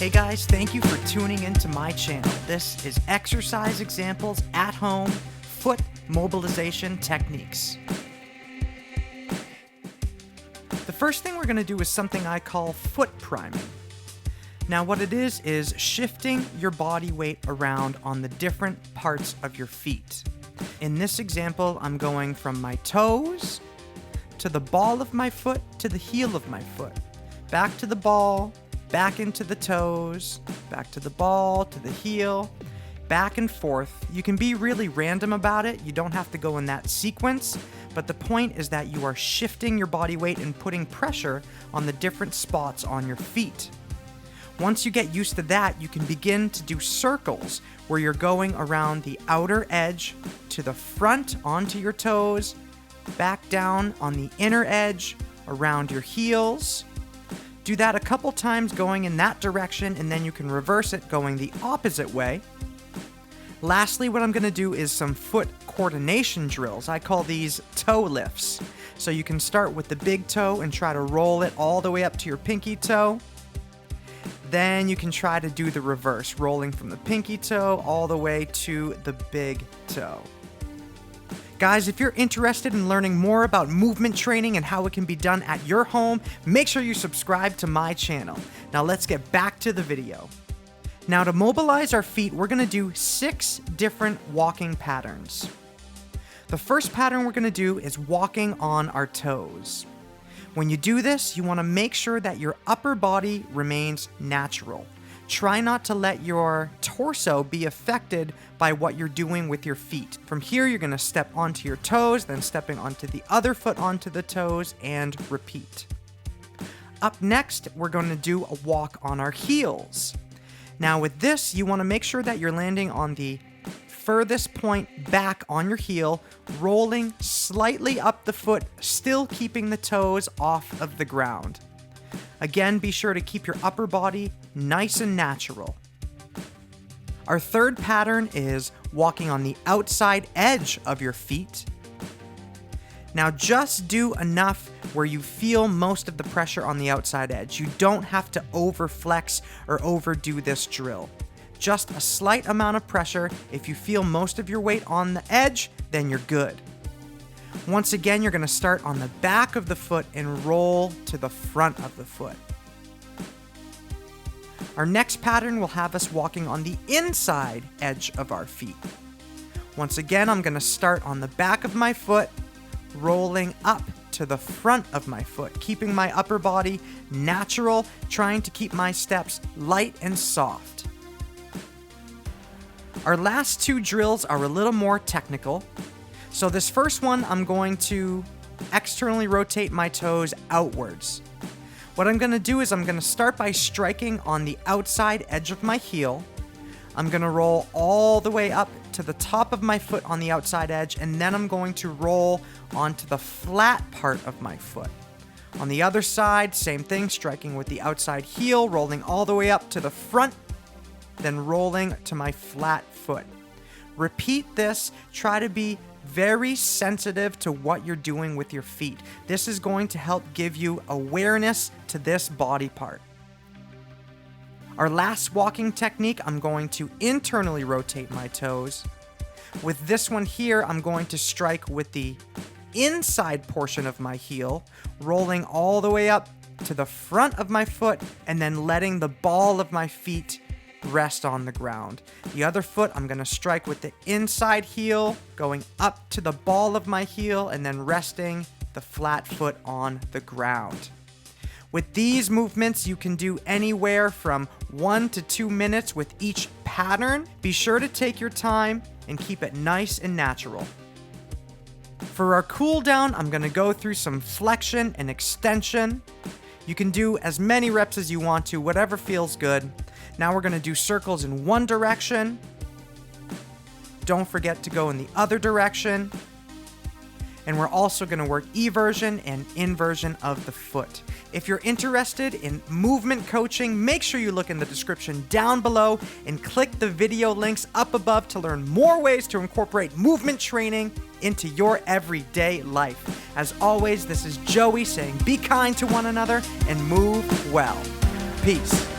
Hey guys, thank you for tuning into my channel. This is exercise examples at home, foot mobilization techniques. The first thing we're going to do is something I call foot priming. Now what it is shifting your body weight around on the different parts of your feet. In this example, I'm going from my toes to the ball of my foot to the heel of my foot. Back to the ball, back into the toes, back to the ball, to the heel, back and forth. You can be really random about it. You don't have to go in that sequence, but the point is that you are shifting your body weight and putting pressure on the different spots on your feet. Once you get used to that, you can begin to do circles where you're going around the outer edge to the front onto your toes, back down on the inner edge, around your heels. Do that a couple times going in that direction, and then you can reverse it going the opposite way. Lastly, what I'm going to do is some foot coordination drills. I call these toe lifts. So you can start with the big toe and try to roll it all the way up to your pinky toe. Then you can try to do the reverse, rolling from the pinky toe all the way to the big toe. Guys, if you're interested in learning more about movement training and how it can be done at your home, make sure you subscribe to my channel. Now let's get back to the video. Now to mobilize our feet, we're going to do 6 different walking patterns. The first pattern we're going to do is walking on our toes. When you do this, you want to make sure that your upper body remains natural. Try not to let your torso be affected by what you're doing with your feet. From here, you're going to step onto your toes, then stepping onto the other foot onto the toes, and repeat. Up next, we're going to do a walk on our heels. Now with this, you want to make sure that you're landing on the furthest point back on your heel, rolling slightly up the foot, still keeping the toes off of the ground. Again, be sure to keep your upper body nice and natural. Our third pattern is walking on the outside edge of your feet. Now just do enough where you feel most of the pressure on the outside edge. You don't have to overflex or overdo this drill. Just a slight amount of pressure. If you feel most of your weight on the edge, then you're good. Once again, you're going to start on the back of the foot and roll to the front of the foot. Our next pattern will have us walking on the inside edge of our feet. Once again, I'm going to start on the back of my foot, rolling up to the front of my foot, keeping my upper body natural, trying to keep my steps light and soft. Our last 2 drills are a little more technical. So this first one, I'm going to externally rotate my toes outwards. What I'm going to do is I'm going to start by striking on the outside edge of my heel. I'm going to roll all the way up to the top of my foot on the outside edge, and then I'm going to roll onto the flat part of my foot. On the other side, same thing, striking with the outside heel, rolling all the way up to the front, then rolling to my flat foot. Repeat this. Try to be very sensitive to what you're doing with your feet. This is going to help give you awareness to this body part. Our last walking technique, I'm going to internally rotate my toes. With this one here, I'm going to strike with the inside portion of my heel, rolling all the way up to the front of my foot, and then letting the ball of my feet rest on the ground. The other foot, I'm going to strike with the inside heel, going up to the ball of my heel, and then resting the flat foot on the ground. With these movements, you can do anywhere from 1 to 2 minutes with each pattern. Be sure to take your time and keep it nice and natural. For our cool down, I'm going to go through some flexion and extension. You can do as many reps as you want to, whatever feels good. Now we're going to do circles in one direction. Don't forget to go in the other direction. And we're also going to work eversion and inversion of the foot. If you're interested in movement coaching, make sure you look in the description down below and click the video links up above to learn more ways to incorporate movement training into your everyday life. As always, this is Joey saying be kind to one another and move well. Peace.